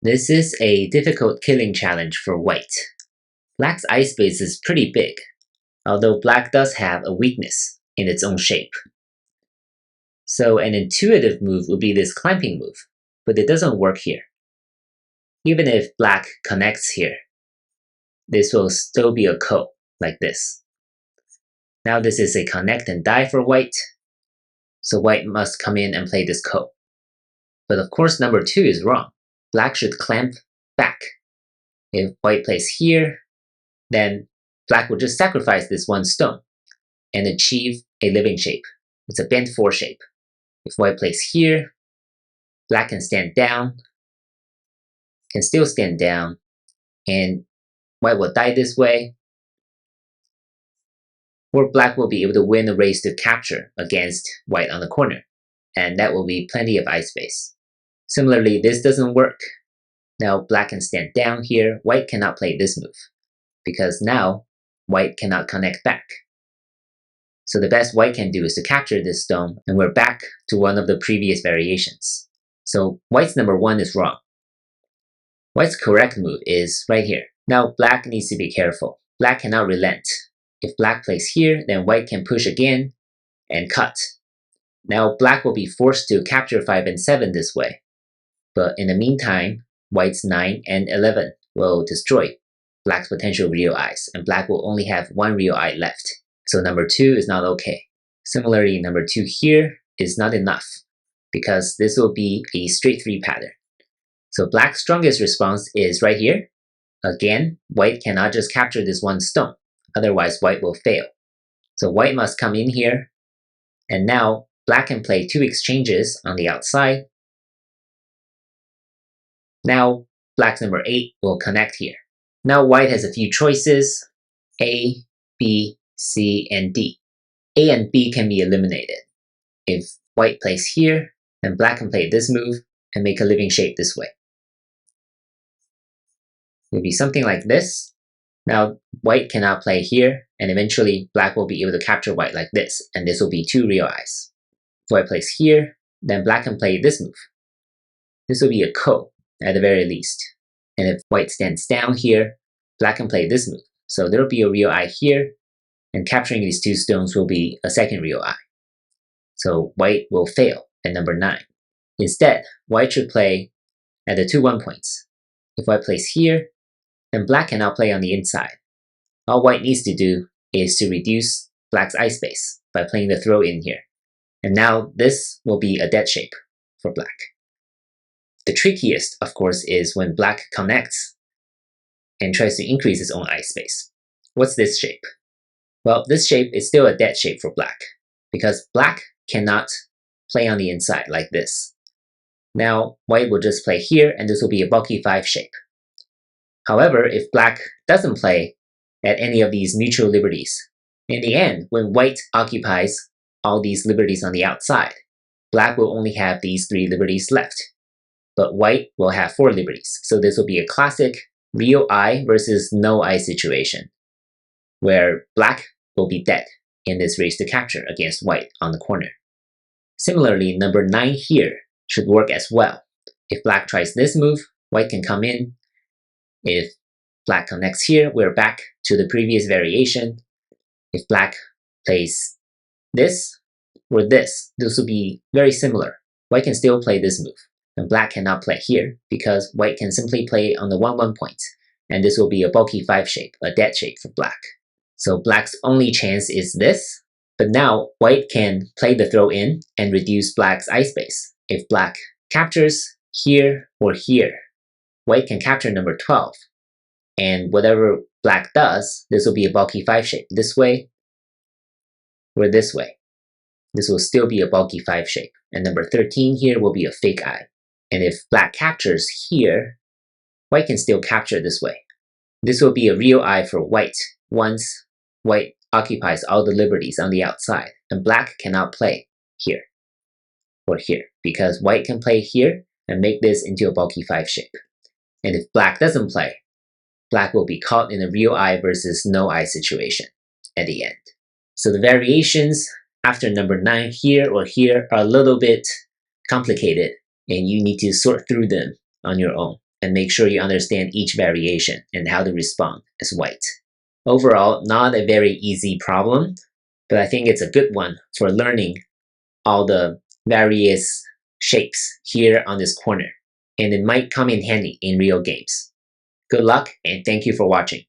This is a difficult killing challenge for white. Black's eye space is pretty big, although black does have a weakness in its own shape. So an intuitive move would be this clamping move, but it doesn't work here. Even if black connects here, this will still be a ko, like this. Now this is a connect and die for white, so white must come in and play this ko. But of course number 2 is wrong. Black should clamp back. If white plays here, then black will just sacrifice this one stone and achieve a living shape. It's a bent 4 shape. If white plays here, black can stand down, can still stand down, and white will die this way, or black will be able to win a race to capture against white on the corner, and that will be plenty of eye space. Similarly, this doesn't work. Now black can stand down here, white cannot play this move, because now white cannot connect back. So the best white can do is to capture this stone, and we're back to one of the previous variations. So white's number 1 is wrong. White's correct move is right here. Now black needs to be careful. Black cannot relent. If black plays here, then white can push again and cut. Now black will be forced to capture 5 and 7 this way. But in the meantime, white's 9 and 11 will destroy black's potential real eyes, and black will only have 1 real eye left. So number 2 is not okay. Similarly, number 2 here is not enough, because this will be a straight 3 pattern. So black's strongest response is right here. Again, white cannot just capture this 1 stone, otherwise white will fail. So white must come in here, and now black can play 2 exchanges on the outside. Now black's number 8 will connect here. Now white has a few choices, A, B, C, and D. A and B can be eliminated. If white plays here, then black can play this move and make a living shape this way. It would be something like this. Now white cannot play here, and eventually black will be able to capture white like this, and this will be 2 real eyes. If white plays here, then black can play this move. This will be a ko at the very least. And if white stands down here, black can play this move. So there will be a real eye here, and capturing these 2 stones will be a 2nd real eye. So white will fail at number 9. Instead, white should play at the 2 1 points. If white plays here, then black can now play on the inside. All white needs to do is to reduce black's eye space by playing the throw in here. And now this will be a dead shape for black. The trickiest, of course, is when black connects and tries to increase its own eye space. What's this shape? Well, this shape is still a dead shape for black, because black cannot play on the inside like this. Now, white will just play here, and this will be a bulky 5 shape. However, if black doesn't play at any of these mutual liberties, in the end, when white occupies all these liberties on the outside, black will only have these 3 liberties left. But white will have 4 liberties. So this will be a classic real eye versus no eye situation, where black will be dead in this race to capture against white on the corner. Similarly, number 9 here should work as well. If black tries this move, white can come in. If black connects here, we're back to the previous variation. If black plays this or this will be very similar. White can still play this move, and black cannot play here because white can simply play on the 1 1 point, and this will be a bulky 5 shape, a dead shape for black. So black's only chance is this, but now white can play the throw in and reduce black's eye space. If black captures here or here, white can capture number 12, and whatever black does, this will be a bulky 5 shape this way or this way. This will still be a bulky 5 shape, and number 13 here will be a fake eye. And if black captures here, white can still capture this way. This will be a real eye for white once white occupies all the liberties on the outside, and black cannot play here or here, because white can play here and make this into a bulky 5 shape. And if black doesn't play, black will be caught in a real eye versus no eye situation at the end. So the variations after number 9 here or here are a little bit complicated, and you need to sort through them on your own. and make sure you understand each variation and how to respond as white. Overall, not a very easy problem, but I think it's a good one for learning all the various shapes here on this corner, and it might come in handy in real games. Good luck, and thank you for watching.